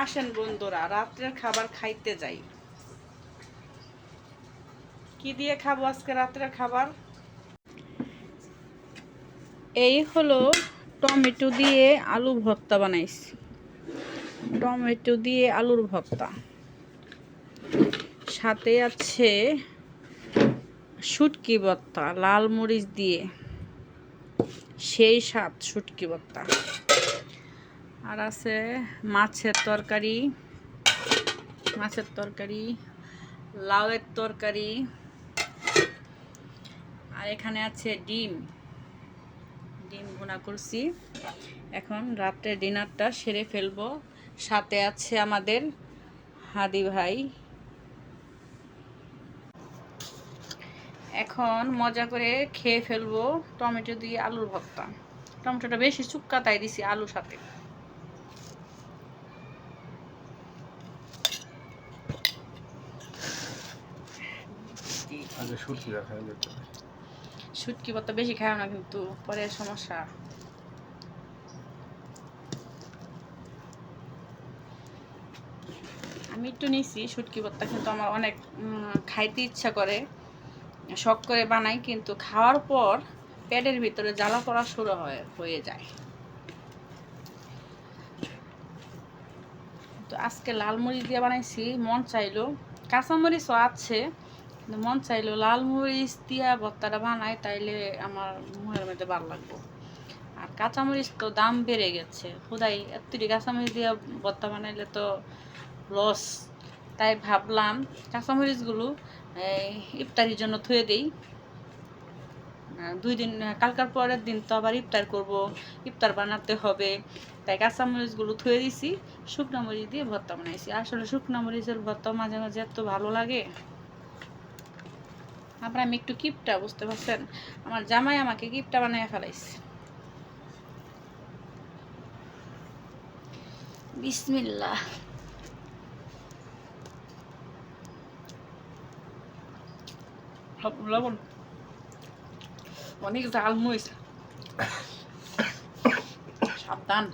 আসেন বন্ধুরা, রাত্রের খাবার খাইতে যাই। কি দিয়ে খাবো আজকে রাত্রের খাবার? এই হলো টমেটো দিয়ে আলু ভর্তা বানাইছি। টমেটো দিয়ে আলুর ভর্তা, সাথে আছে শুটকি ভর্তা লাল মরিচ দিয়ে, সেই স্বাদ শুটকি ভর্তা। আর আছে মাছের তরকারি, লাউয়ের তরকারি, আর এখানে আছে ডিম ভুনা করছি। এখন রাত্রে ডিনারটা সেরে ফেলবো। সাথে আছে আমাদের হাদি ভাই। এখন মজা করে খেয়ে ফেলবো টমেটো দিয়ে আলুর ভর্তা। টমেটোটা বেশি চুক্কা তাই দিছি আলুর সাথে। শুটকি ভর্তা বেশি খায় না, কিন্তু পরে সমস্যা। আমি একটু নিছি শুটকি ভর্তা, কিন্তু আমার অনেক খাইতে ইচ্ছা করে, শখ করে বানাই, কিন্তু খাওয়ার পর পেটের ভিতরে জ্বালা পড়া শুরু হয়ে যায়। তো আজকে লাল মরিচ দিয়ে বানাইছি। মন চাইলো, কাঁচামরিচও আছে, কিন্তু মন চাইলো লাল মরিচ দিয়া ভর্তাটা বানাই, তাইলে আমার মুখের মধ্যে ভালো লাগবে। আর কাঁচামরিচ তো দাম বেড়ে গেছে, খুদাই এতটি কাঁচামরিচ দিয়ে ভর্তা বানাইলে তো লস। তাই ভাবলাম কাঁচামরিচগুলো ইফতারির জন্য থুয়ে দিই। 2 দিন, কালকার পরের দিন তো আবার ইফতার করব, ইফতার বানাতে হবে, তাই কাঁচামরিচগুলো থুয়ে দিছি। শুকনো মরিচ দিয়ে ভর্তা বানাইছি। আসলে শুকনো মরিচের ভর্তা মাঝে মাঝে এত ভালো লাগে। আবার আমি একটু কিপটা, বুঝতে পারছেন, আমার জামাই আমাকে কিপটা বানিয়ে ফেলাইছে। বিসমিল্লাহ। লবণ অনেক জাল মরিচ, সাবধান।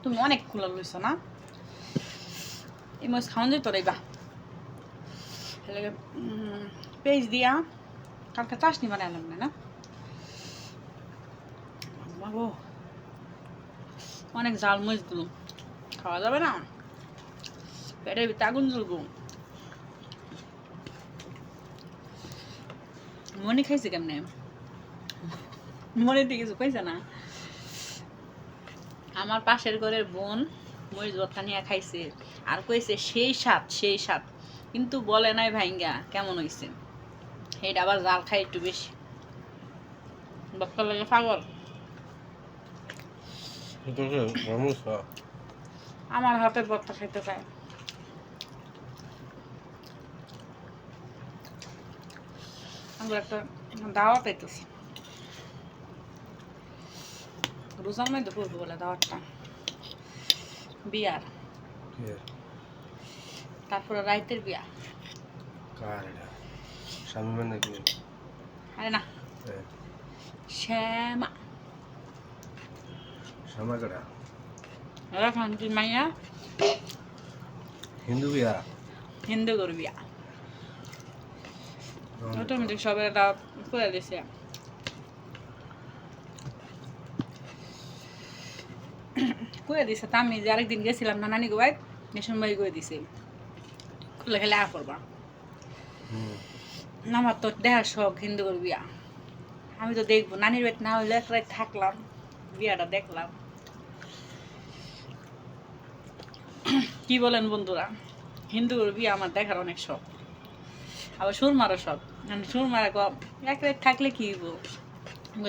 তুমি অনেক খোলা লইছ না, এই মরিচ খাওয়ান যেত রেবা। পেঁয়াজ দিয়া কালকে চাশনি বানালাম না বাবু, অনেক জাল মরিচগুলো খাওয়া যাবে না, পেটের ভিতরে আগুন জ্বলবো। মনে খাইছে কেমনে? মনে দিয়ে কিছু খাইছে না। আমার পাশের ঘরের বোন মরিচ ভর্তা নিয়ে খাইছে, আর কইছে সেই স্বাদ, কিন্তু বলে নাই ভাইঙ্গা কেমন হয়েছে। এটা আবার জাল খাই একটু বেশি, বাচ্চা লাগে পাগল। আমার হাতের ভর্তা খাইতে চায়। আমরা একটা দাওয়াত আইতেছি, রোজার মধ্যে পড়বো বলে দাওয়াতটা, বিয়ার, তারপরে রাইতের বিয়া। আরে না, শ্যামা খানকি মাইয়া, হিন্দু গরু বিয়া। অটোমেটিক সবাই দাওয়াত করে দিছে। করে দিছে তা আমি যে আরেকদিন গেছিলাম না নানি গোয়ায়, মেশন ভাই করে দিছে, খুলে খেলে আ করবা। আমার তো দেখার শখ হিন্দু গরু বিয়া, আমি তো দেখবো। নানির বাড়ি না হইলে এক রাত থাকলাম, বিয়াটা দেখলাম। কি বলেন বন্ধুরা? হিন্দু গরু বিয়া আমার দেখার অনেক শখ, আবার সুরমারও শখ। সুরমারা এক রাত থাকলে কি হইব,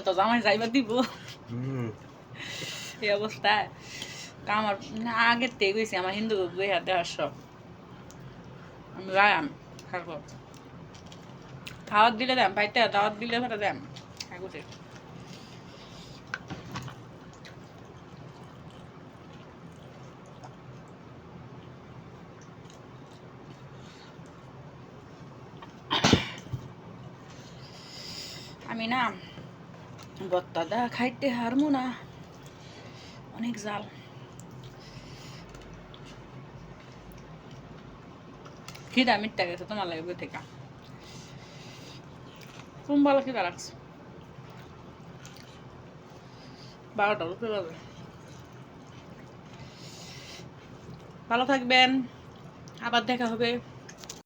তো জামাই যাইবার দিব এই অবস্থায়। আমার আগের থেকে গেছি, আমার হিন্দু গরু বিয়া দেখার শখ। আমি যাইম থাকবো, দাওয়াত দিলে দেন ভাইতে, দাওয়াত দিলে ফেটা দেন কাগজে। আমি না ভর্তা দা খাইতে হারমু না, অনেক জাল। খিদা মিটটা গেছে তোমার লাগে বই থেকে। তুমি ভালো খিদা রাখছো, 12টা উপরে বাজে। ভালো থাকবেন, আবার দেখা হবে।